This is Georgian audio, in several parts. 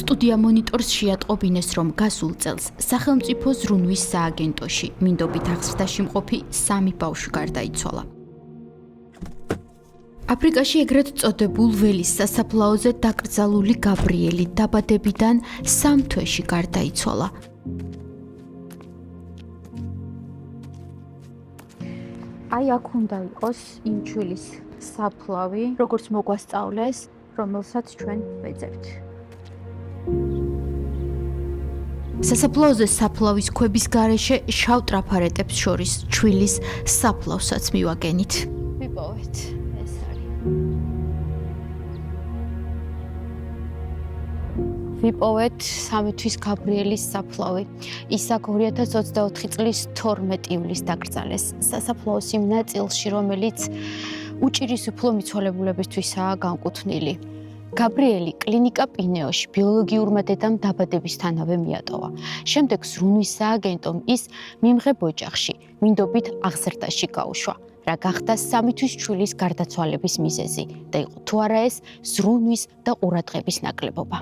სტუდია მონიტორს შეატყობინეს, რომ გასულ წელს სახელმწიფო ზრუნვის სააგენტოში მინდობით აღზრდაში მყოფი 3 ბავშვი გარდაიცვალა. აფრიკაში ეგრეთ წოდებულ ველის სასაფლაოზე დაკრძალული გაბრიელი დაბადებიდან 3 თვეში გარდაიცვალა. აი აქ უნდა იყოს იმ ჩვილის საფლავი, როგორც მოგვასწავლეს, რომელსაც ჩვენ ვეძებთ. სასაფლაოზე საფლავის ქვების გარეშე შავ ტრაფარეტებს შორის ჩვილის საფლავსაც მივაგენით. ვიპოვეთ, ეს არის. ვიპოვეთ 3 თვის გაბრიელის საფლავი. ის აქ 2024 წლის 12 ივლისს დაკრძალეს სასაფლაოს იმ ნაწილში, რომელიც უჭირისუფლო მიცვალებულებისთვისაა განკუთვნილი. გაბრიელი კლინიკა პინეოში ბიოლოგიურმა დედამ დაბადებისთანავე მიატოვა. შემდეგ ზრუნვის სააგენტომ ის მიმღებ ოჯახში მინდობით აღზრდაში გაუშვა, რა გახდა 3 თვის ჩვილის გარდაცვალების მიზეზი და იყო თუ არა ეს ზრუნვის და ყურადღების ნაკლებობა.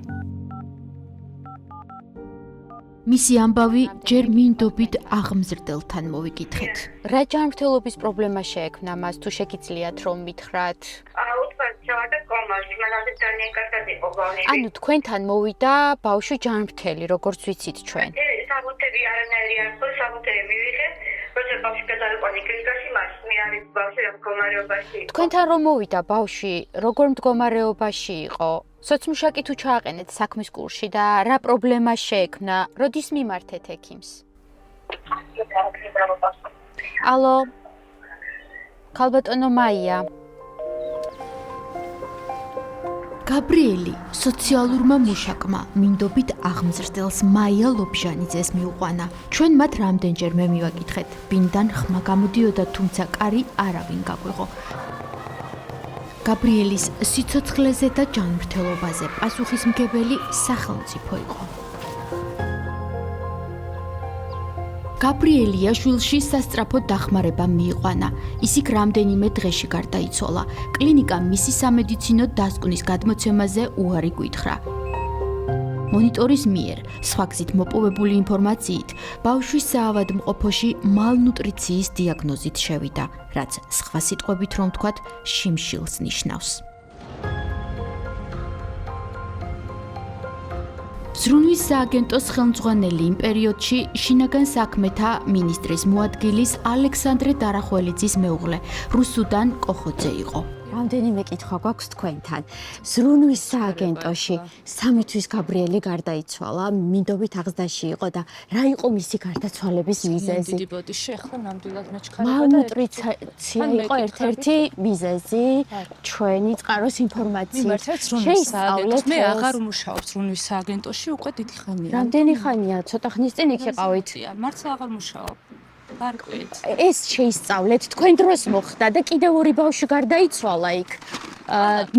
მისი ამბავი ჯერ მინდობით აღმზრდელთან მოვიკითხეთ. რა ჯანმრთელობის პრობლემა შეექმნა მას, თუ შეგიძლიათ რომ მითხრათ? ანუ თქვენთან მოვიდა ბავშვი ჯანმრთელი, როგორც ვიცით ჩვენ. საბუთები არანაირი არ ხო, საბუთები მივიღეთ, როცა ბავშვი გადავიყვანე კლინიკაში, მას მე არის ბავშვი რა მდგომარეობაში იყო. თქვენთან რომ მოვიდა ბავშვი, როგორ მდგომარეობაში იყო? სოციმუშაკი თუ ჩააყენეთ საქმის კურსში და რა პრობლემა შეექმნა? როდის მიმართეთ ექიმს? ალო. ქალბატონო მაია. გაბრიელი სოციალურმა მუშაკმა მინდობით აღმზრდელს მაია ლობჟანიძეს მიუყვანა. ჩვენ მათ რამდენჯერმე მივაკითხეთ, ბინდან ხმა გამოდიოდა, თუმცა კარი არავინ გაგვიღო. გაბრიელის სიცოცხლეზე და ჯანმრთელობაზე პასუხისმგებელი სახელმწიფო იყო. გაბრიელი აშვილში სასწრაფო დახმარება მიიყვანა. ის იქ რამდენიმე დღეში გარდაიცვალა. კლინიკა მისი სამედიცინო დასკვნის გადმოცემაზე უარი გვითხრა. მონიტორის მიერ სხვა გზით მოპოვებული ინფორმაციით, ბავშვი საავადმყოფოში მალნუტრიციის დიაგნოზით შევიდა, რაც სხვა სიტყვებით რომ ვთქვათ, შიმშილს ნიშნავს. ზრუნვის სააგენტოს ხელმძღვანელი იმ პერიოდში შინაგან საქმეთა მინისტრის მოადგილის ალექსანდრე დარახველიძის მეუღლე რუსუდან კოხოძე იყო. რამდენიმე კითხვა გვაქვს თქვენთან. ზრუნვის სააგენტოში 3 თვის გაბრიელი გარდაიცვალა, მინდობით აღზრდაში იყო და რა იყო მისი გარდაცვალების მიზეზი? დიდი ბოდიში, ახლა ნამდვილად მეჩქარება. მალნუტრიცია იყო ერთ-ერთი მიზეზი, ჩვენი წყაროს ინფორმაციით. მიმართეთ ზრუნვის სააგენტოს. მე აღარ ვმუშაობ ზრუნვის სააგენტოში უკვე დიდი ხანია. რამდენი ხანია? ცოტა ხნის წინ იქ იყავით? მართლა აღარ ვმუშაობ. გარკვევით. ეს შეისწავლეთ, თქვენ დროს მოხდა და კიდევ 2 ბავშვი გარდაიცვალა იქ.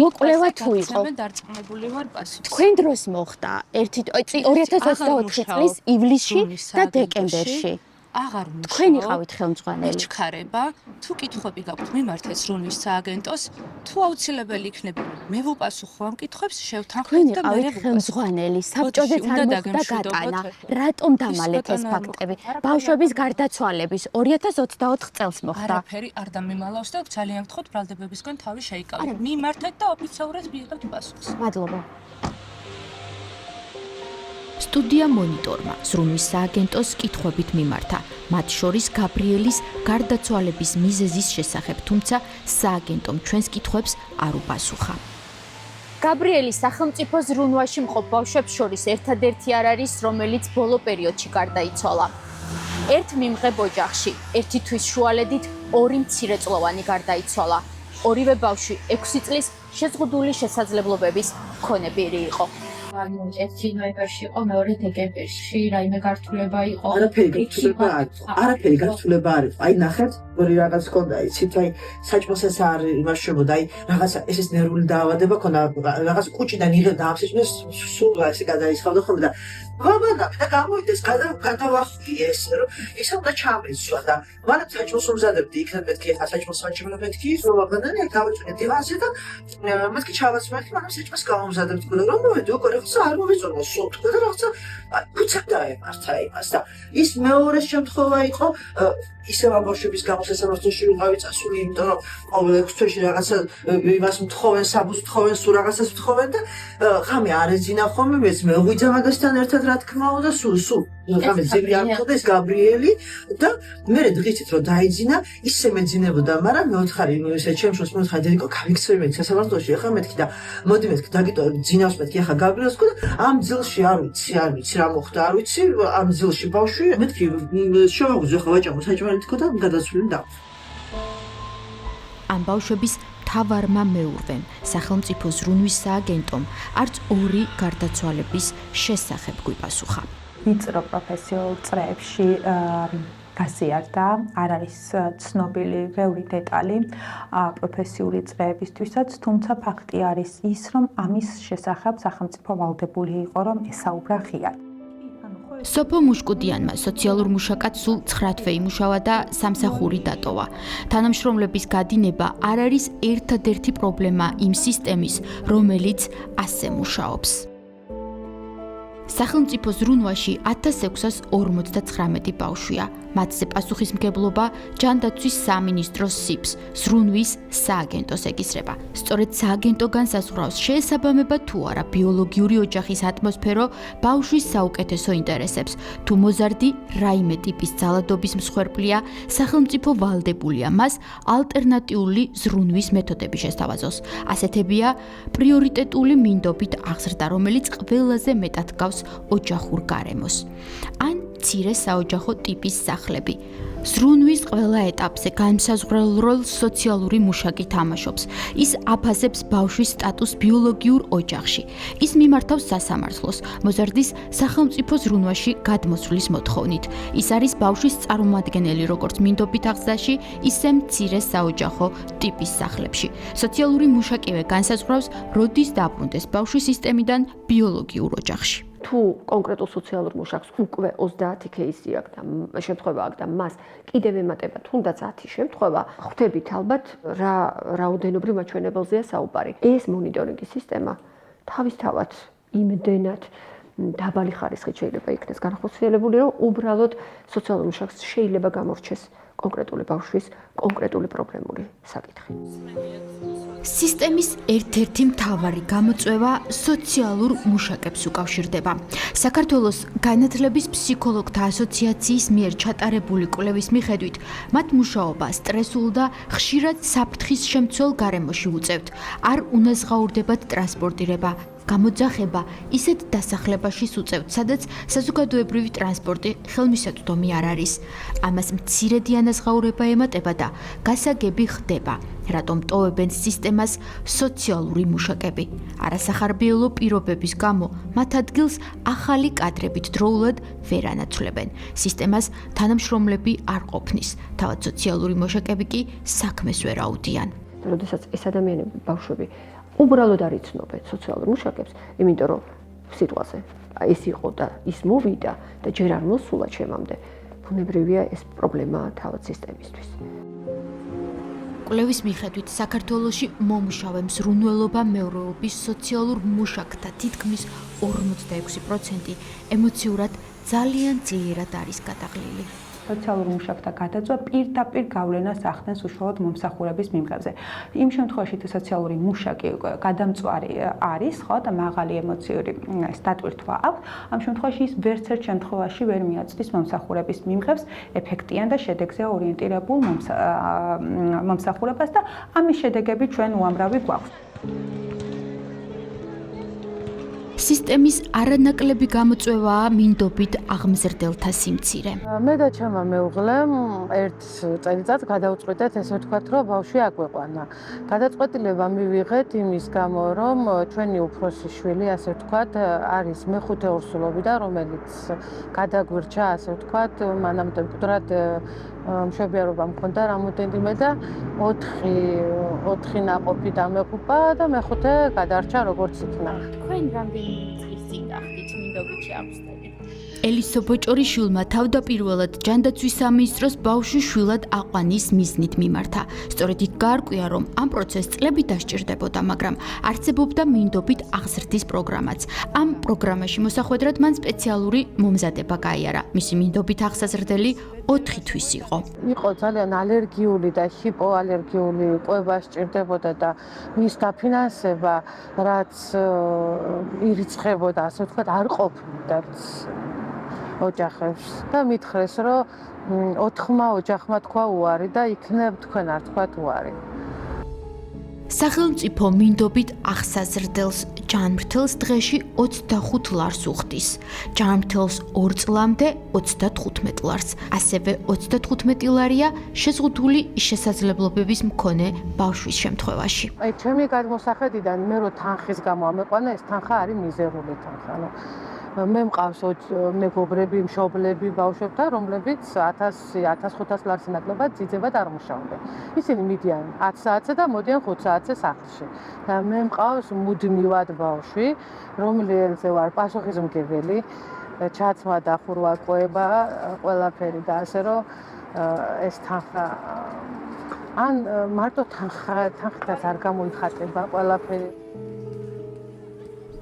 მოკვლევა თუ იყო? მე დარწმუნებული ვარ პასუხს. თქვენ დროს მოხდა 2024 წლის ივლისში და დეკემბერში. აღარ ვმუშაობ. თქვენ იყავით ხელმძღვანელი. მეჩქარება, თუ კითხვები გაქვთ, მიმართეთ ზრუნვის სააგენტოს, თუ აუცილებელი იქნება, მე ვუპასუხო ამ კითხვებს, შევთანხმდით და მე ხელმძღვანელი, საბჭოზე არ მოხდა გატანა. რატომ დამალეთ ეს ფაქტები? ბავშვების გარდაცვალების 2024 წელს მოხდა. არაფერი არ დამიმალავს და ძალიან გთხოვთ ბრალდებებისგან თავი შეიკავოთ. მიმართეთ და ოფიციალურად მიიღებთ პასუხს. მადლობა. სტუდია მონიტორმა ზრუნვის სააგენტოს კითხვებით მიმართა, მათ შორის გაბრიელის გარდაცვალების მიზეზის შესახებ, თუმცა სააგენტომ ჩვენს კითხვებს არ უპასუხა. გაბრიელი სახელმწიფო ზრუნვაში მყოფ ბავშვებს შორის ერთადერთი არ არის, რომელიც ბოლო პერიოდში გარდაიცვალა. ერთ მიმღებ ოჯახში, 1 თვის შუალედით 2 მცირეწლოვანი გარდაიცვალა. ორივე ბავშვი 6 წლის შეზღუდული შესაძლებლობების მქონებელი იყო. ერთი ნოემბერში იყო, მეორე დეკემბერში, რაიმე გართულება იყო. არაფერი გართულება არ იყო. აი ნახეთ, ორი რაღაც ჰქონდა, იცით, აი საჭმელსაც არ იმაშრებოდა, აი რაღაცა ესეც ნერვული დაავადება ქონდა, რაღაც კუჭიდან იღებდა ამ სიჭმელს, სულ ესე გადაისხავდა ხოლმე და ვაბანა და გამოვიდეს გადავახტიე ეს, რომ ისე უნდა ჩამეცვა და მალე საჭმელს უმზადებდი, იქნებ მეთქი ახლა საჭმელს საჭმელო მეთქი, რომ ვაბანანი გავიწვიე დივანზე და მეთქი ჩავაცმეხი, მაგრამ საჭმელს გავუმზადებდი, რომ მოვედი უკვე რაღაცა არ მოვიწონა სულ და რაღაცა უცებ დაემართა იმას და ის მეორე შემთხვევა იყო ისევ ამ ბავშვების გამო სასამართლოში ვიყავი წასული, იმიტომ რომ ყოველ 6 თვეში რაღაცა იმას მთხოვენ, საბუს მთხოვენ, სულ რაღაცას მთხოვენ და ხამე არ ეძინა ხოლმე, მეც მეღვიძა მაგასთან ერთად რა თქმა უნდა, სულ ხამე ძებრი არ მქონდა ეს გაბრიელი და მე დღისით რომ დაიძინა, ისე მეძინებოდა, მაგრამ მეოთხარი ესე ჩემშოს მეოთხარი დედიკო გავიქცევი მე სასამართლოში, ახლა მეთქი და მოდი მეთქი დაგიტო ძინავს მეთქი ახლა გაბრიელს და ამ ძილში არ ვიცი რა მოხდა, არ ვიცი, ამ ძილში ბავშვი მეთქი შევაღვიძე ხო ვაჭამო საჭმელი თქო და გადასვლილი და ამ ბავშვების თავარმა მეურვემ სახელმწიფო ზრუნვის სააგენტომ არც ორი გარდაცვალების შესახებ გვიპასუხა. ვიწრო პროფესიულ წრეებში გაზიარდა, არ არის ცნობილი ბევრი დეტალი პროფესიული წრეებისთვისაც, თუმცა ფაქტი არის ის, რომ ამის შესახებ სახელმწიფო ვალდებული იყო, რომ ესაუბრა ღიად. სოფო მუშკუდიანმა სოციალურ მუშაკად სულ 9 თვე იმუშავა და სამსახური დატოვა. თანამშრომლების გადინება არ არის ერთადერთი პრობლემა იმ სისტემის, რომელიც ასე მუშაობს. სახელმწიფო ზრუნვაში 1649 ბავშვია. მათზე პასუხისმგებლობა ჯანდაცვის სამინისტროს სიფს, ზრუნვის სააგენტოს ეკისრება. სწორედ სააგენტო განსაზღვრავს, შეესაბამება თუ არა ბიოლოგიური ოჯახის ატმოსფერო ბავშვის საუკეთესო ინტერესებს. თუ მოზარდი რაიმე ტიპის ძალადობის მსხვერპლია, სახელმწიფო ვალდებულია მას ალტერნატიული ზრუნვის მეთოდები შესთავაზოს. ასეთებია პრიორიტეტული მინდობით აღზრდა, რომელიც ყველაზე მეტად გავს ოჯახურ გარემოს. ან მცირე საოჯახო ტიპის სახლები. ზრუნვის ყველა ეტაპზე განსაზღვრელ როლს სოციალური მუშაკი თამაშობს. ის აფასებს ბავშვის სტატუსს ბიოლოგიურ ოჯახში. ის მიმართავს სასამართლოს, მოზარდის სახელმწიფო ზრუნვაში გადმოსვლის მოთხოვნით. ის არის ბავშვის წარმომადგენელი როგორც მინდობით აღზრდაში, ისე მცირე საოჯახო ტიპის სახლებში. სოციალური მუშაკივე განსაზღვრავს, როდის დაბრუნდეს ბავშვი სისტემიდან ბიოლოგიურ ოჯახში. თუ კონკრეტულ სოციალურ მუშაკს უკვე 30 кейსი აქვს და შემთხვევა აქვს და მას კიდევ ემატება თუნდაც 10 შემთხვევა, ხვდებით ალბათ რა რაოდენობრივ მაჩვენებელზეა საუბარი. ეს მონიტორინგის სისტემა თავისთავად იმდენად დაბალი ხარისხით შეიძლება იქნეს განხორციელებული, რომ უბრალოდ სოციალურ მუშაკს შეიძლება გამორჩეს კონკრეტული ბავშვის კონკრეტული პრობლემური საკითხი. სისტემის ერთ-ერთი მთავარი გამოწვევა სოციალურ მუშაკებს უკავშირდება. საქართველოს განათლების ფსიქოლოგთა ასოციაციის მიერ ჩატარებული კვლევის მიხედვით, მათ მუშაობა სტრესულ და ხშირად საფრთხის შემცველ გარემოში უწევთ. არ უნაზღაურდებათ ტრანსპორტირება, გამოძახება ისეთ დასახლებაში უწევთ, სადაც საზოგადოებრივი ტრანსპორტი ხელმისაწვდომი არ არის. ამას მცირედი ანაზღაურება ემატება და გასაგები ხდება, რატომ ტოვებენ სისტემას სოციალური მუშაკები. არასახარბიელო პირობების გამო მათ ადგილს ახალი კადრებით დროულად ვერ ანაცვლებენ. სისტემას თანამშრომლები არ ყოფნის, თავად სოციალური მუშაკები კი საქმეს ვერ აუდიან. როდესაც ეს ადამიანები, ბავშვები უბრალოდ არ იცნობენ სოციალურ მუშაკებს, იმიტომ რომ სიტყვაზე ეს იყო და ის მოვიდა და ჯერ არ მოსულა ჩემამდე. ბუნებრივია ეს პრობლემაა თავად სისტემისთვის. კვლევის მიხედვით საქართველოში მომუშავე მზრუნველობა მეურვეობის სოციალურ მუშაკთა თითქმის 46% ემოციურად ძალიან ძლიერად არის გადაღლილი. სოციალურ მუშაკთა გადაწვა პირდაპირ გავლენას ახდენს უშუალოდ მომსახურების მიმღებზე. იმ შემთხვევაში თუ სოციალური მუშაკი გადამწვარი არის, ხო და მაღალი ემოციური სტატვირთვა აქვს, ამ შემთხვევაში ის ვერც ერთ შემთხვევაში ვერ მიაწვდის მომსახურების მიმღებს ეფექტიან და შედეგზე ორიენტირებულ მომსახურებას და ამის შედეგები ჩვენ უამრავი გვაქვს. სისტემის არანაკლები გამოწვევაა მინდობით აღმზრდელთა სიმცირე. მე და ჩემმა მეუღლემ ერთ წელიწადს გადავწყვიტეთ, ესე ვთქვათ, რომ ბავშვი აგვეყვანა. გადაწყვეტილება მივიღეთ იმის გამო, რომ ჩვენი უფროსი შვილი, ასე ვთქვათ, არის მეხუთე ორსულობიდან, რომელიც გადაგვირჩა, ასე ვთქვათ, მანამდე მკვდრად მშვენიერობა მქონდა რამოდენიმე და 4 ნაყოფი დამეღუპა და მეხუთე გადარჩა როგორც იქნა. თქვენ რამდენი წლის წინ გახდით მინდობითი აღმზრდელი. ელისო ბოჭორიშვილმა თავდაპირველად ჯანდაცვის სამინისტროს ბავშვის შვილად აყვანის მიზნით მიმართა. სწორედ იქ გაარკვია, რომ ამ პროცესს წლები დასჭირდებოდა, მაგრამ არსებობდა მინდობით აღზრდის პროგრამაც. ამ პროგრამაში მოსახვედრად მან სპეციალური მომზადება გაიარა. მისი მინდობით აღზრდელი 4 თვის იყო. იყო ძალიან ალერგიული და ჰიპოალერგიული კვება სჭირდებოდა და მის დაფინანსება, რაც ირიცხებოდა, ასე ვთქვათ, არ ყოფნიდა ოჯახებს და მითხრეს, რომ 4 ოჯახმა თქვა უარი და იქნებ თქვენ არ თქვათ უარი. სახელმწიფო მინდობით აღსაზრდელს ჯანმრთელს დღეში 25 ლარს უხდის. ჯანმრთელს 2 წლამდე 35 ლარს. ასევე 35 ლარია შეზღუდული შესაძლებლობების მქონე ბავშვის შემთხვევაში. აი ჩემი გადმოსახედიდან მე რო თანხის გამო ამეყვანა, ეს თანხა არის მიზერული თანხა. მე მყავს მეგობრები, მშობლები ბავშვებთან, რომლებიც 1000-1500 ლარს ნაკლებად ძიძებად არ მუშაობენ. ისინი მიდიან 10 საათზე და მოდიან 5 საათზე სახლში. და მე მყავს მუდმივად ბავშვი, რომელზე ვარ პასუხისმგებელი, ჩაცმა და ხურვა კვება, ყველაფერი და ასე რომ ეს თანხა ან მარტო თანხითაც არ გამოიხატება ყველაფერი.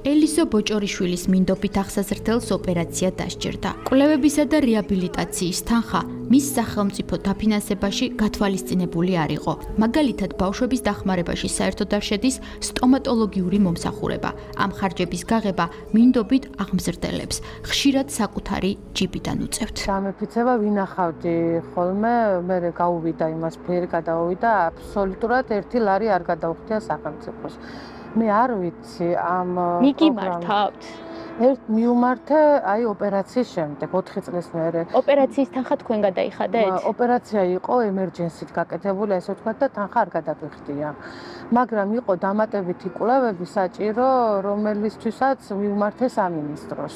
ელისო ბოჭორიშვილის მინდობით აღსაზრდელს ოპერაცია დასჭირდა. კვლევებისა და რეაბილიტაციის თანხა მის სახელმწიფო დაფინანსებაში გათვალისწინებული არ იყო. მაგალითად, ბავშვების დახმარებაში საერთოდ არ შედის სტომატოლოგიური მომსახურება. ამ ხარჯების გაღება მინდობით აღმზრდელებს ხშირად საკუთარი ჯიბიდან უწევთ. სამეფიცება ვინახავდი ხოლმე, მე გაუვიდა იმას ფერი გადავიდა, აბსოლუტურად 1 ლარი არ გადაუხდია სახელმწიფოს. მე არ ვიცი ამ მიგიმართავთ? მივმართე აი ოპერაციის შემდეგ 4 წლის მერე. ოპერაციის თანხა თქვენ გადაიხადეთ? ოპერაცია იყო ემერჯენსით გაკეთებული, ასე ვთქვათ და თანხა არ გადაგვიხდია. მაგრამ იყო დამატებითი კვლევები საჭირო, რომელისთვისაც მივმართე სამინისტროს.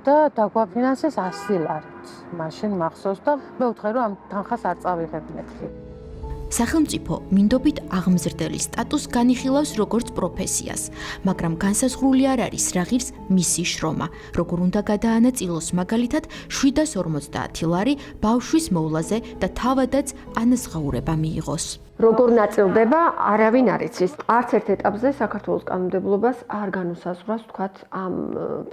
და დაგვაფინანსეს 100 ლარით. მაშინ მახსოვს და მე ვთქვი რომ ამ თანხას არ წავიღებ მეთქი. სახელმწიფო მინდობით აღმზრდელის სტატუსს განიხილავს როგორც პროფესიას, მაგრამ განსაზღვრული არ არის რა ღირს მისი შრომა, როგორ უნდა გადაანაწილოს მაგალითად 750 ლარი ბავშვის მოვლაზე და თავადაც ანაზღაურება მიიღოს. როგორ ნაწილდება, არავინ არ იცის. არც ერთ ეტაპზე საქართველოს კანონმდებლობას არ განუსაზღვრავს, ვთქვათ, ამ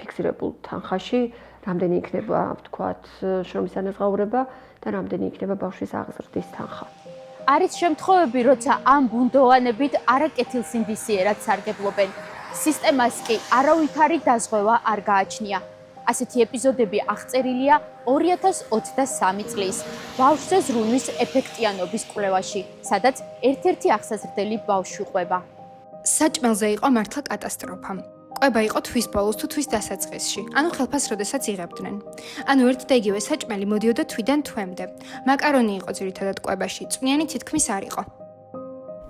ფიქსირებულ თანხაში, რამდენი იქნება, ვთქვათ, შრომის ანაზღაურება და რამდენი იქნება ბავშვის აღზრდის თანხა. არის შემთხვევები, როცა ამ ბუნდოვანებით არაკეთილსინდისიერად სარგებლობენ. სისტემას კი არავითარი დაზღვევა არ გააჩნია. ასეთი ეპიზოდები აღწერილია 2023 წლის ბავშვზე ზრუნვის ეფექტიანობის კვლევაში, სადაც ერთ-ერთი აღსაზრდელი ბავშვი ყვება. საჭმელზე იყო მართლა კატასტროფა. ყვება იყო თვის ბოლოს თუ თვის დასაწყისში, ანუ ხელფას როდესაც იღებდნენ. ანუ ერთ და იგივე საჭმელი მოდიოდა თვიდან თვემდე. მაკარონი იყო ძირითადად ყვებაში, წვნიანი თითქმის არ იყო.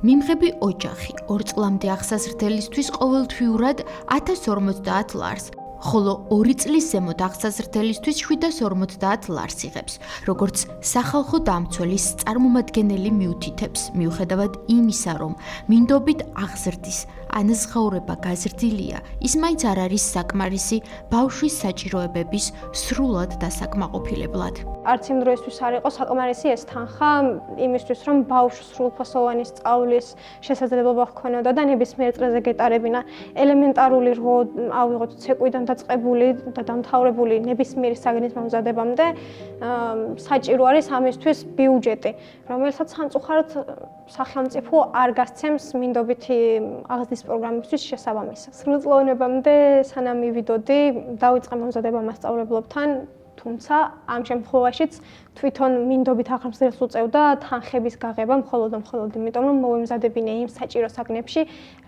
მიმღები ოჯახი 2 წლამდე აღსაზრდელისთვის ყოველთვიურად 1050 ლარს, ხოლო 2 წლის ზემოთ აღსაზრდელისთვის 750 ლარს იღებს, როგორც სახალხო დამცველის წარმომადგენელი მიუთითებს, მიუხედავად იმისა, რომ მინდობით აღზრდის ანაზღაურება გაზრდილია, ის მაინც არ არის საკმარისი ბავშვის საჭიროებების სრულად დასაკმაყოფილებლად. არც იმ დროისთვის არ იყო საკმარისი ეს თანხა იმისთვის, რომ ბავშვს სრულფასოვანი სწავლის შესაძლებლობა ჰქონოდა და ნებისმიერ წრეზე გეტარებინა. ელემენტარული რო ავიღოთ ცეკვიდან დაწყებული და დამთავრებული ნებისმიერი საგნის მომზადებამდე საჭირო არის ამისთვის ბიუჯეტი, რომელსაც სამწუხაროდ სახელმწიფო არ გასცემს მინდობითი აღზრდის პროგრამისთვის შესაბამისად. სრულწლოვნებამდე სანამ მივიდოდი, დავიწყე მომზადება მასწავლებლობთან, თუმცა ამ შემთხვევაშიც თვითონ მინდობით აღზრდელს უწევდა თანხების გაღება მხოლოდ იმიტომ, რომ მოვემზადებინე იმ საჭირო საგნებში,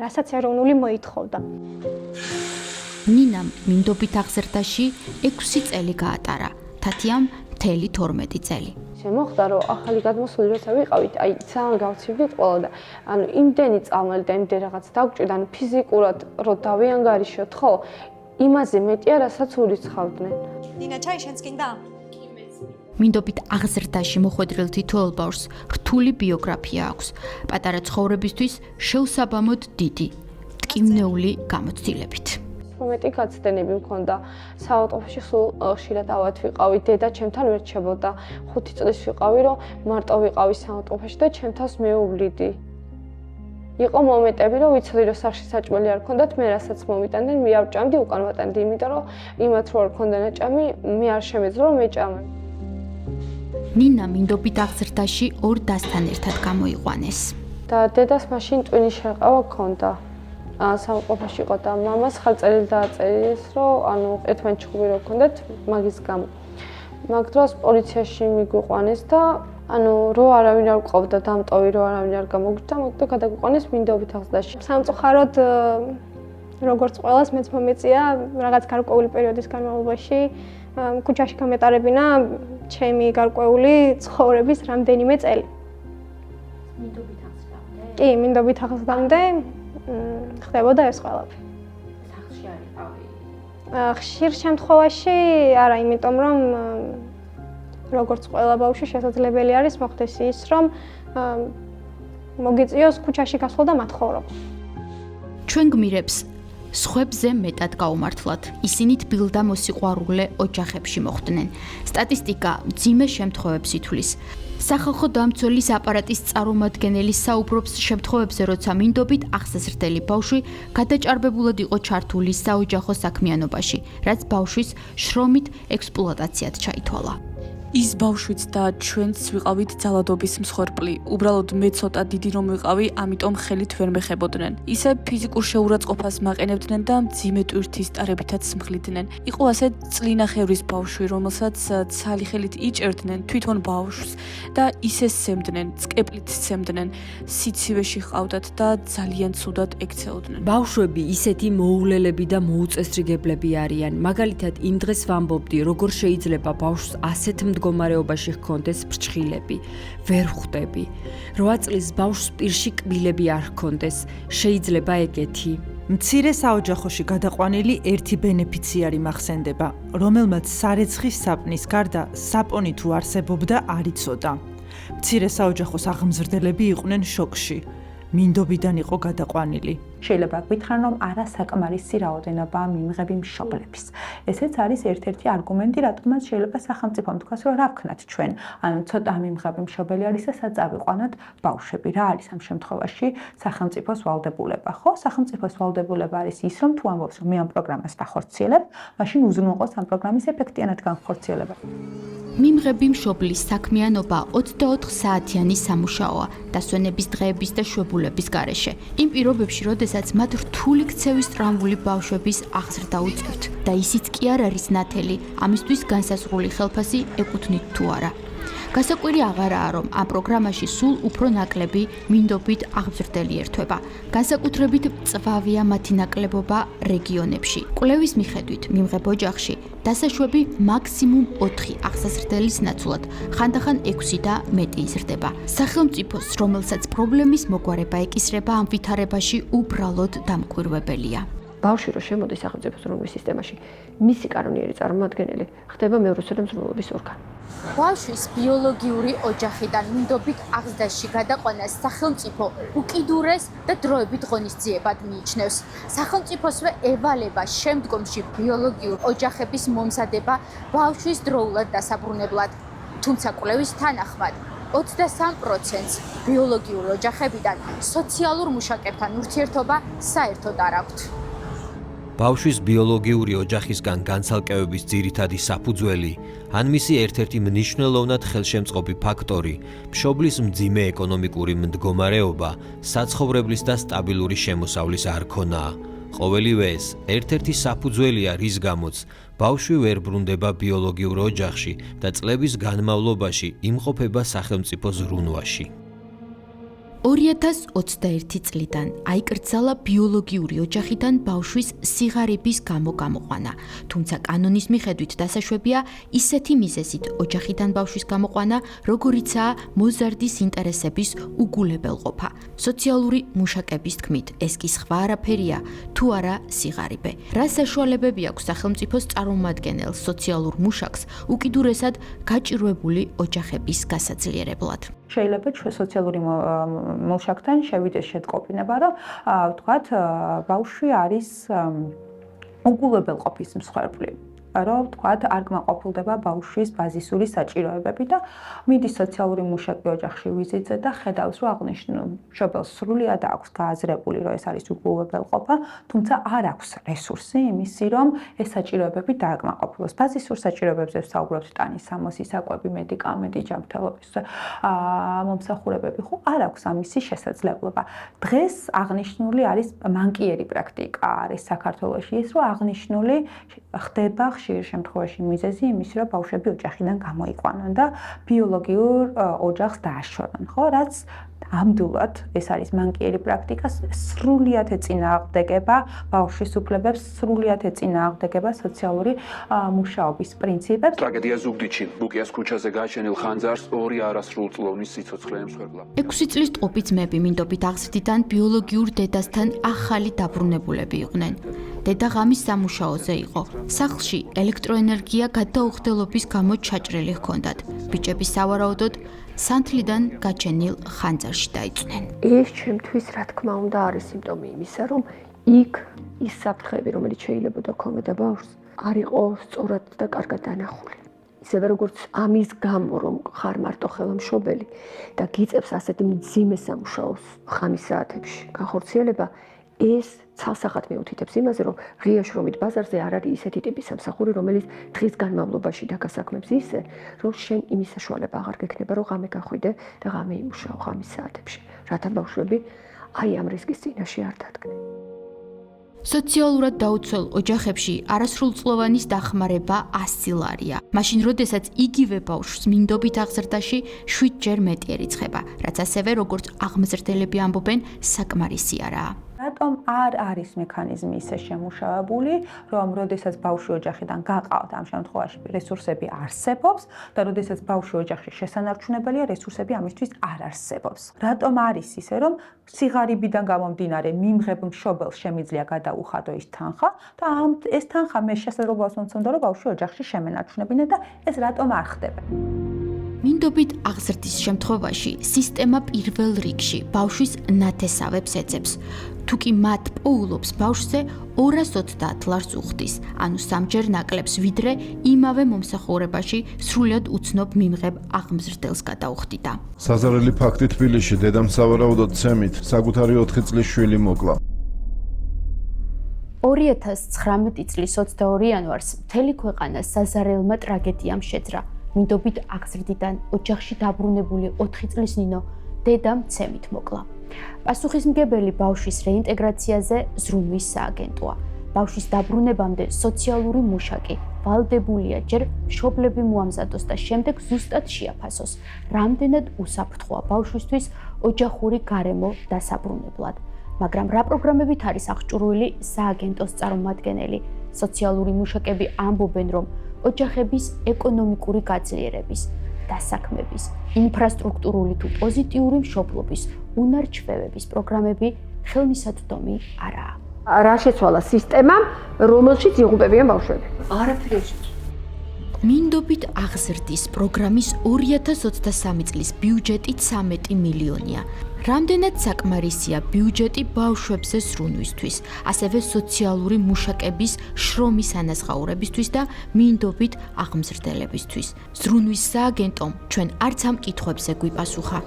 რასაც ეროვნული მოითხოვდა. ნინამ მინდობით აღზრდაში 6 წელი გაატარა, თათიამ მთელი 12 წელი. შემოხდა რომ ახალი გადმოსული როცა ვიყავით, აი ძალიან გავცივდით ყველა და ანუ იმდენი წამალი და იმდენი რაღაც დაგჭირდა, ანუ ფიზიკურად რო დავიანგარიშოთ, ხო? იმაზე მეტია, რასაც ურიცხავდნენ. ნინა, ჩაი შენც გინდა? მინდობით აღზრდაში მოხვედრილ თითოეულ ბავშვს რთული ბიოგრაფია აქვს. პატარა ცხოვრებისთვის შეუსაბამოდ დიდი, ტკივნეული გამოცდილებით. მეტი გაცდენები მქონდა. საავადმყოფოში სულ ხშირად ავად ვიყავი, დედა ჩემთან ვერ რჩებოდა. 5 წლის ვიყავი, რომ მარტო ვიყავი საავადმყოფოში და ჩემ თავს მეუვლიდი. იყო მომენტები, რომ ვიცოდი, რომ სახში საჭმელი არ ქონდათ, მე რასაც მომიტანდნენ, მე ავჭამდი უკან ვატანდი, იმიტომ რომ იმათ რო არ ქონდა ნაჭამი, მე არ შემეძლო რომ მეჭამა. ნინა მინდობით აღზრდაში ორ დასთან ერთად გამოიყვანეს. და დედას მაშინ ტვინის შერყავა ქონდა. საავადმყოფოში იყო და მამას ხალწერილი დააწერიეს, რომ ანუ ერთმანეთს ჩხუბი რო ქონდათ, მაგის გამო. მაგ დროს პოლიციაში მიგვიყვანეს და ანუ რო არავინ არ გვყავდა დამტოვი, რო არავინ არ გამოგვჭდა, მოკლედ გადაგვიყვანეს მინდობით აღზრდაში. სამწუხაროდ როგორც ყველას მეც მომეწია რაღაც გარკვეული პერიოდის განმავლობაში ქუჩაში გამეტარებინა ჩემი გარკვეული ცხოვრების რამდენიმე წელი. მინდობით აღზრდამდე? კი, მინდობით აღზრდამდე ხდებოდა ეს ყველაფერი. სახლში არ იყავი? ხშირ შემთხვევაში არა, იმიტომ რომ როგორც ყველა ბავშვი შესაძლებელი არის მოხდეს ის, რომ მოგიწიოს ქუჩაში გასვლა და მათხოვრობა. ჩვენ გმირებს სხვებზე მეტად გაუმართლათ. ისინი თბილ და მოსიყვარულე ოჯახებში მოხვდნენ. სტატისტიკა მძიმე შემთხვევებს ითვლის. სახალხო დამცველის აპარატის წარმომადგენელი საუბრობს შემთხვევებზე, როცა მინდობით აღზრდელი ბავშვი გადაჭარბებულად იყო ჩართული საოჯახო საქმიანობაში, რაც ბავშვის შრომით ექსპლუატაციად ჩაითვალა. ის ბავშვიც და ჩვენც ვიყავით ძალადობის მსხვერპლი. უბრალოდ მე ცოტა დიდი რომ ვიყავი, ამიტომ ხელით ვერ მეხებოდნენ. ისე ფიზიკურ შეურაცხყოფას მაყენებდნენ და მძიმე ტვირთის ტარებითაც მსხლიდნენ. იყო ასე წლინახევრის ბავშვი, რომელსაც ცალი ხელით იჭერდნენ თვითონ ბავშვს და ისე სცემდნენ, წკეპლით სცემდნენ. სიცივეში ჰყავდათ და ძალიან ცუდად ექცეოდნენ. ბავშვები ისეთი მოულელები და მოუწესრიგებლები არიან. მაგალითად, იმ დღეს ვამბობდი, როგორ შეიძლება ბავშვს ასეთ მდგომარეობაში ჰქონდეს ფრჩხილები. ვერ ხვდები. 8 წლის ბავშვს პირში კბილები არ ჰქონდეს. შეიძლება ეგეთი. მცირე საოჯახოში გადაყვანილი ერთი ბენეფიციარი მახსენდება, რომელმაც სარეცხის საპნის გარდა საპონი თუ არსებობდა არ იცოდა. მცირე საოჯახოს აღმზრდელები იყვნენ შოკში. მინდობიდან იყო გადაყვანილი. შეიძლება გითხრან, რომ არასაკმარისი რაოდენობა მიმღები მშობლების. ესეც არის ერთ-ერთი არგუმენტი, რატომაც შეიძლება სახელმწიფომ თქვას, რომ რა ვქნათ ჩვენ. ანუ ცოტა მიმღები მშობელი არის და სად წავიყვანოთ ბავშვები. რა არის ამ შემთხვევაში სახელმწიფოს ვალდებულება? ხო, სახელმწიფოს ვალდებულება არის ის, რომ თუ ამბობს, რომ მე ამ პროგრამას ვახორციელებ, მაშინ უზრუნველყოს ამ პროგრამის ეფექტიანად განხორციელება. მიმღები მშობლის საქმიანობა 24 საათიანი სამუშაოა დასვენების დღეების და შვებულების გარეშე. იმ პირობებში, როდესაც მათ რთული ქცევის ტრამვული ბავშვების აღზრდა უწევთ და ისიც კი არ არის ნათელი, ამისთვის განსაზღვრული ხელფასი ეკუთვნით თუ არა. გასაკვირი აღარაა, რომ ამ პროგრამაში სულ უფრო ნაკლები მინდობით აღზრდელი ერთვება. განსაკუთრებით მწვავეა მათი ნაკლებობა რეგიონებში. კვლევის მიხედვით, მიმღებ ოჯახში დასაშვები მაქსიმუმ 4 აღზრდელის ნაცვლად, ხანდახან 6 და მეტი იზრდება. სახელმწიფოს, რომელსაც პრობლემის მოგვარება ეკისრება ამ ვითარებაში, უბრალოდ დამკვირვებელია. ბავშვი რო შემოდის სახელმწიფოს ზრუნვის სისტემაში, მისი კანონიერი წარმომადგენელი ხდება მეურვეობითი მზრუნველობის ორგანო. ბავშვის ბიოლოგიური ოჯახიდან მინდობით აღზრდაში გადაყვანას სახელმწიფო უკიდურეს და დროებით ღონისძიებად მიიჩნევს. სახელმწიფოსვე ევალება შემდგომში ბიოლოგიურ ოჯახების მომზადება ბავშვის დროულად დასაბრუნებლად. თუმცა კვლევის თანახმად 23%-ს ბიოლოგიურ ოჯახებიდან სოციალურ მუშაკებთან ურთიერთობა საერთოდ არ აქვთ. ბავშვის ბიოლოგიური ოჯახისგან განცალკევების ძირითადი საფუძველი, ან მისი ერთ-ერთი მნიშვნელოვნად ხელშემწყობი ფაქტორი, მშობლის მძიმე ეკონომიკური მდგომარეობა, საცხოვრებლის და სტაბილური შემოსავლის არ ქონაა. ყოველივე ეს ერთ-ერთი საფუძველია, რის გამოც ბავშვი ვერ ბრუნდება ბიოლოგიურ ოჯახში და წლების განმავლობაში იმყოფება სახელმწიფო ზრუნვაში. 2021 წლიდან აიკრძალა ბიოლოგიური ოჯახიდან ბავშვის სიღარიბის გამოყვანა, თუმცა კანონის მიხედვით დასაშვებია ისეთი მიზეზით ოჯახიდან ბავშვის გამოყვანა, როგორიცაა მოზარდის ინტერესების უგულებელყოფა. სოციალური მუშაკების თქმით, ეს კი სხვა არაფერია, თუ არა სიღარიბე. რა საშუალებები აქვს სახელმწიფოს წარმომადგენელს სოციალურ მუშაკს უკიდურესად გაჭირვებული ოჯახების გასაძლიერებლად? შეიძლება ჩვენ სოციალური მუშაკთან შევიდეს შეტყობინება, რომ ვთქვათ, ბავშვი არის უგულებელყოფის მსხვერპლი. რომ თქვათ არ კმაყოფილდება ბავშვის ბაზისური საჭიროებები და მიდის სოციალური მუშაკი ოჯახში ვიზიტზე და ხედავს რომ აღნიშნულ მშობელს სრულიად აქვს გააზრებული რომ ეს არის უგულებელყოფა, თუმცა არ აქვს რესურსი იმისი რომ ეს საჭიროებები დააკმაყოფილოს. ბაზისურ საჭიროებებზე ვსაუბრობთ ტანის სამოსი, საკვები, მედიკამენტი, ჯანმრთელობის მომსახურებები, ხო არ აქვს ამისი შესაძლებლობა. დღეს აღნიშნული არის მანკიერი პრაქტიკა არის საქართველოში ის რომ აღნიშნული ხდება ხშირ შემთხვევაში მიზეზი იმის რომ ბავშვები ოჯახიდან გამოიყვანონ და ბიოლოგიურ ოჯახს დააშორონ, ხო, რაც ამდულად ეს არის მანკიერი პრაქტიკა, სრულიად ეწინააღმდეგება ბავშვის უფლებებს, სრულიად ეწინააღმდეგება სოციალური მუშაობის პრინციპებს. ტრაგედია ზუგდიდში, ბუკიას ქუჩაზე გააჩენილ ხანძარს 2 არასრულწლოვნის სიცოცხლე ემსხვერპლა. 6 წლის ტყუპი ძმები მინდობით აღზრდიდან ბიოლოგიურ დედასთან ახალი დაბრუნებულები იყვნენ. დედა ღამის სამუშაოზე იყო. სახლში ელექტროენერგია გადაუხდელობის გამო ჩაჭრილი ჰქონდათ. ბიჭები სავარაუდოდ სანთლიდან გაჩენილ ხანძარში დაიწვნენ. ეს ჩემთვის რა თქმა უნდა არის სიმპტომი იმისა, რომ იქ ის საფრთხეები, რომელიც შეიძლება დაქონოდა ბავშვს, არ იყო სწორად და კარგად დანახული. ისევე როგორც ამის გამო, რომ ხარ მარტო ხელმშობელი და გიწევს ასეთი მძიმე სამუშაოს ღამის საათებში განხორციელება, ეს ცალსახად მეუთითებს იმაზე, რომ ღია შრომით ბაზარზე არ არის ისეთი ტიპის სამსახური, რომელიც დღის განმავლობაში დაგასაქმებს ისე, რომ შენ იმის საშუალება აღარ გექნება, რომ ღამე გახვიდე და ღამე იმუშაო ღამის საათებში, რათა ბავშვები აი ამ რისკის წინაშე არ დადგნენ. სოციალურად დაუცველ ოჯახებში არასრულწლოვანის დახმარება 100 ლარია. მაშინ, როდესაც იგივე ბავშვს მინდობით აღზრდაში 7-ჯერ მეტი ერიცხება, რაც ასევე როგორც აღმზრდელები ამბობენ, საკმარისი არაა. რატომ არ არის მექანიზმი ისე შემუშავებული, რომ როდესაც ბავშვი ოჯახიდან გაყავთ, ამ შემთხვევაში რესურსები არსებობს და როდესაც ბავშვი ოჯახში შესანარჩუნებელია, რესურსები ამისთვის არ არსებობს. რატომ არის ისე, რომ სიღარიბიდან გამომდინარე მიმღებ მშობელს შემიძლია გადაუხადო ის თანხა და ეს თანხა მე შესაძლებლობას მომცემდა, რომ ბავშვი ოჯახში შემენარჩუნებინა და ეს რატომ არ ხდება? მინდობით აღზრდის შემთხვევაში სისტემა პირველ რიგში ბავშვის ნათესავებს ეძებს. თუკი მათ პოულობს ბავშვზე 230 ლარს უხდის, ანუ 3-ჯერ ნაკლებს, ვიდრე იმავე მომსახურებაში სრულად უცნობ მიმღებ აღმზრდელს გადაუხდიდა. საზარელი ფაქტი თბილისში დედამ სავარაუდოდ ცემით საკუთარი 4 წლის შვილი მოკლა. 2019 წლის 22 იანვარს მთელი ქვეყანა საზარელმა ტრაგედიამ შეძრა. მინდობით აღზრდიდან ოჯახში დაბრუნებული 4 წლის ნინო დედამ ცემით მოკლა. პასუხისმგებელი ბავშვის რეინტეგრაციაზე ზრუნვის სააგენტოა. ბავშვის დაბრუნებამდე სოციალური მუშაკი ვალდებულია ჯერ მშობლები მოამზადოს და შემდეგ ზუსტად შეაფასოს, რამდენად უსაფრთხოა ბავშვისთვის ოჯახური გარემო დასაბრუნებლად. მაგრამ რა პროგრამებით არის აღჭურვილი სააგენტოს წარმომადგენელი? სოციალური მუშაკები ამბობენ, რომ ოჯახების ეკონომიკური გაძლიერების, დასაქმების, ინფრასტრუქტურული თუ პოზიტიური მშობლობის, უნარ-ჩვევების პროგრამები ხელმისაწვდომი არაა. რა შეცვალა სისტემამ, რომელშიც იღუპებიან ბავშვები? არაფერი შეცვალა. მინდობით აღზრდის პროგრამის 2023 წლის ბიუჯეტი 13 მილიონია. რამდენად საკმარისია ბიუჯეტი ბავშვებზე ზრუნვისთვის, ასევე სოციალური მუშაკების შრომის ანაზღაურებისთვის და მინდობით აღმზრდელებისთვის. ზრუნვის სააგენტომ ჩვენ არც ამ კითხვებზე გვიპასუხა.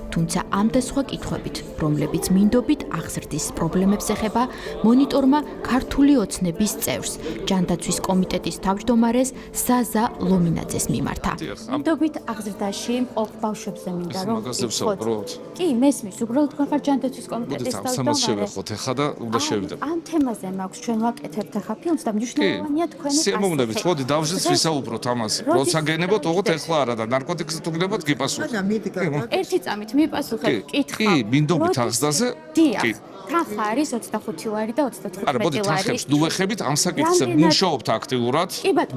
თუმცა ამ და სხვა კითხვებით, რომლებიც მინდობით აღზრდის პრობლემებს ეხება, მონიტორმა ქართული ოცნების წევრს, ჯანდაცვის კომიტეტის თავმჯდომარეს ზაზა ლომინაძეს მიმართა. მინდობით აღზრდაში მყოფ ბავშვებზე მინდა რომ ვისაუბროთ. კი, მესმის, უბრალოდ გვახარ ჯანდაცვის კომიტეტის თავმჯდომარე. შევეხოთ ახლა და უნდა შევიდეთ. ამ თემაზე მაქვს ჩვენ ვაკეთებთ ახლა ფილმს და მნიშვნელოვანია თქვენი პასუხი. სიამოვნებით, მოდი დავზრდით ვისაუბროთ ამას. როცა გენებოთ, ოღონდ ახლა არა და ნარკოტიკს თუ გნებოთ, გიპასუხოთ. ერთი წამით მიპასუხებ, კითხავ. კი, მინდობით აღზრდაზე? კი. თანხა არის 25 ლარი და 35 ლარი. არა, მოდი თანხებს დუვეხებით ამ საკითხზე. მუშაობთ აქტიურად.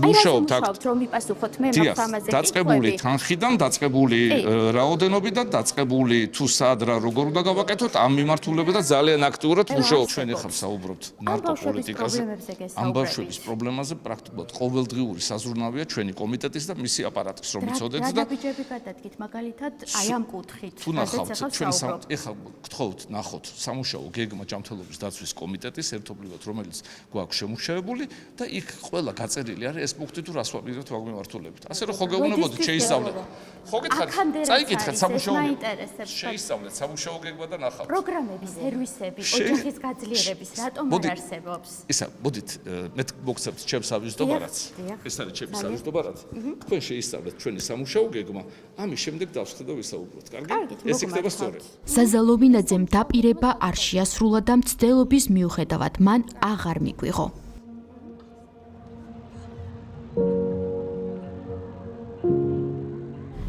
მუშაობთ რომ მიპასუხოთ მე მაქვს ამაზე კითხვები. დაწყებული თანხიდან, დაწყებული რაოდენობიდან, დაწყებული თუ სად რა როგორ უნდა გავაკეთოთ, ამ მიმართულებით და ძალიან აქტიურად მუშაობთ. ჩვენ ახლა ვსაუბრობთ ნარკოპოლიტიკაზე. ამ ბავშვების პრობლემაზე პრაქტიკულად ყოველდღიური საზრუნავია ჩვენი კომიტეტის და მისი აპარატის, რომ იცოდეთ და ბიჭები გადადგით მაგალითად აი ამ კუთხით. თუ ნახავთ ჩვენ ახლა გთხოვთ ნახოთ სამუშაო გეგმა ჯანმრთელობის დაცვის კომიტეტის ერთობლივად, რომელიც გვაქვს შემუშავებული და იქ ყველა გაწერილი არის ეს პუნქტი თუ რას ვაპირებთ მაგ მიმართულებით. ასე რომ ხო გეუბნებოდით შეისწავლეთ. ხო გითხარით, წაიკითხეთ სამუშაო შეისწავლეთ სამუშაო გეგმა და ნახავთ. პროგრამები, სერვისები, ოჯახის გაძლიერების რატომ არ არსებობს? ისა, მოდით მე მოგცემთ ჩემს ავიზიტობარაც. ეს არის ჩემი ავიზიტობარაც. თქვენ შეისწავლეთ ჩვენი სამუშაო გეგმა, ამის შემდეგ დავსხდეთ და ვისაუბროთ. კარგი? ეს იქნება სწორად. ზაზალოვინაძემ დაპირება არ შეასრულა და მცდელობის მიუხედავად მან აღარ მიგვიღო.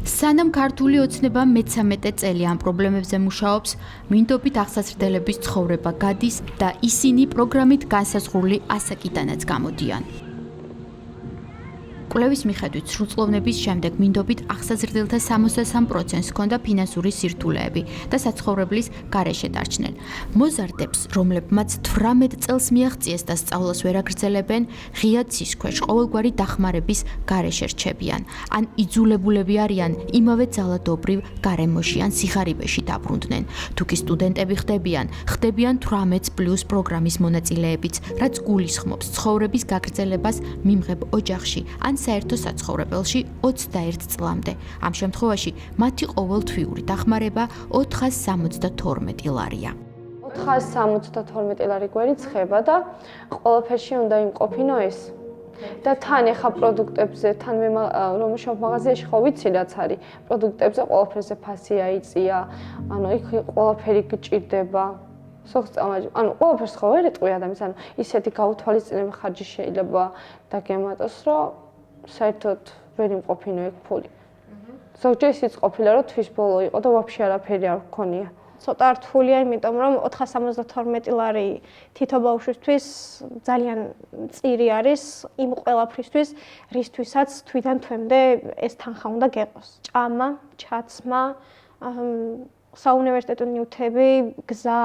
სანამ ქართული ოცნება მე-13 წელი ამ პრობლემებზე მუშაობს, მინდობით აღსაზრდელების ცხოვრება გადის და ისინი პროგრამით განსაზღვრული ასაკიდანაც გამოდიან. კვლევის მიხედვით სრულწლოვნების შემდეგ მინდობით აღსაზრდელთა 63%-ს ჰქონდა ფინანსური სირთულეები და საცხოვრებლის გარეშე დარჩნენ. მოზარდებს, რომლებმაც 18 წელს მიაღწიეს და სწავლას ვერ აგრძელებენ, ღია ცის ქვეშ ყოველგვარი დახმარების გარეშე რჩებიან, ან იძულებულები არიან იმავე ძალადობრივ გარემოში ან სიხარიბეში დაბრუნდნენ. თუ კი სტუდენტები ხდებიან 18+ პროგრამის მონაწილეებიც, რაც გულისხმობს ცხოვრების გაგრძელებას მიმღებ ოჯახში ან საერთო საცხოვრებელში 21 წლამდე. ამ შემთხვევაში მათი ყოველთვიური დახმარება 472 ლარია. 472 ლარი გვერიცხება და ყველაფერში უნდა იმყოფინო ეს. და თან ეხა პროდუქტებზე, თან მე რომ მუშაობ მაღაზიაში ხო ვიცი რაც არის. პროდუქტებზე ყველაფერზე ფასი აიწია. ანუ იქ ყველაფერი გჭირდება. ანუ ყველაფერს ხო ვერ ეტყვი ადამიანს, ანუ ისეთი გაუთვალისწინებელ ხარჯი შეიძლება დაგემატოს, რომ საერთოდ ვერ იმყოფინო ეგ ფული. ზოგჯერ ისიც ყოფილა, რომ თვის ბოლო იყო და ვაფშე არაფერი არ გქონია. ცოტა რთულია, იმიტომ რომ 472 ლარი თითო ბავშვისთვის ძალიან წირი არის იმ ყველაფრისთვის, რისთვისაც თვიდან თვემდე ეს თანხა უნდა გეყოს. ჭამა, ჩაცმა, საუნივერსიტეტო ნივთები, გზა,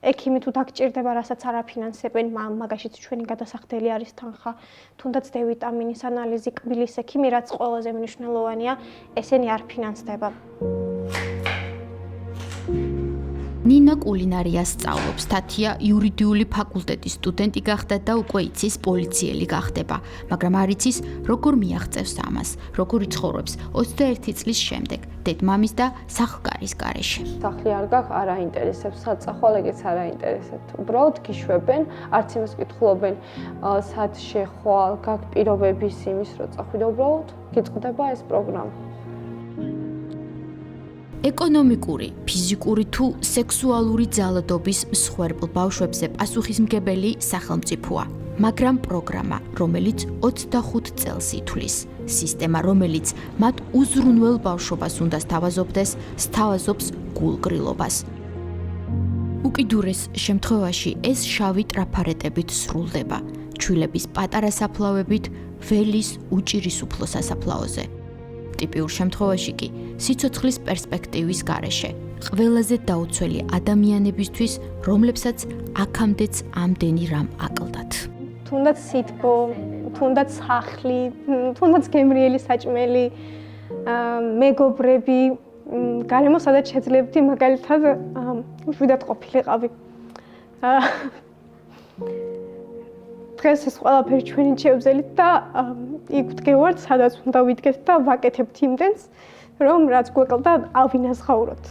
ექიმი თუ დაგჭირდება, რასაც არ აფინანსებენ, მაგაშიც ჩვენი გადასახდელი არის თანხა, თუნდაც დ-ვიტამინის ანალიზი, კბილის ექიმი, რაც ყველაზე მნიშვნელოვანია, ესენი არ ფინანსდება. ნინა კულინარიას სწავლობს, თათია იურიდიული ფაკულტეტის სტუდენტი გახდა და უკვე იცის პოლიციელი გახდება, მაგრამ არ იცის როგორ მიაღწევს ამას, როგორ იცხოვრებს 21 წლის შემდეგ დედმამის და სახლკარის გარეშე. სახლი არ გაქვს, არ აინტერესებს, საწახვალეგეც არ აინტერესებთ. უბრალოდ გიშვებენ, არც იმას კითხულობენ, სად შეხვალ, გაქვს პირობების იმის, რომ წახვი და უბრალოდ გიწყდება ეს პროგრამა. ეკონომიკური, ფიზიკური თუ სექსუალური ძალადობის მსხვერპლ ბავშვებზე პასუხისმგებელი სახელმწიფოა, მაგრამ პროგრამა, რომელიც 25 წელს ითვლის, სისტემა, რომელიც მათ უზრუნველ ბავშვობას უნდა სთავაზობდეს, სთავაზობს გულგრილობას. უკიდურეს შემთხვევაში ეს შავი ტრაფარეტებით სრულდება, ჩვილების პატარა საფლავებით ველის უჭირის უფლო სასაფლაოზე. ტიპიურ შემთხვევაში კი სიცოცხლის პერსპექტივის გარეშე, ყველაზე დაუცველი ადამიანებისთვის, რომლებსაც აქამდეც ამდენი რამ აკლდათ. თუნდაც სითბო, თუნდაც სახლი, თუნდაც გემრიელი საჭმელი, მეგობრები, გარემო სადაც შეძლებდი, მაგალითად, შვიდად ყოფილიყავი. დღეს ეს ყველაფერი ჩვენი შევძელით და იქ ვდგევართ, სადაც უნდა ვიდგეთ და ვაკეთებთ იმდენს, რომ რაც გვეკლდა ავინაზღაუროთ.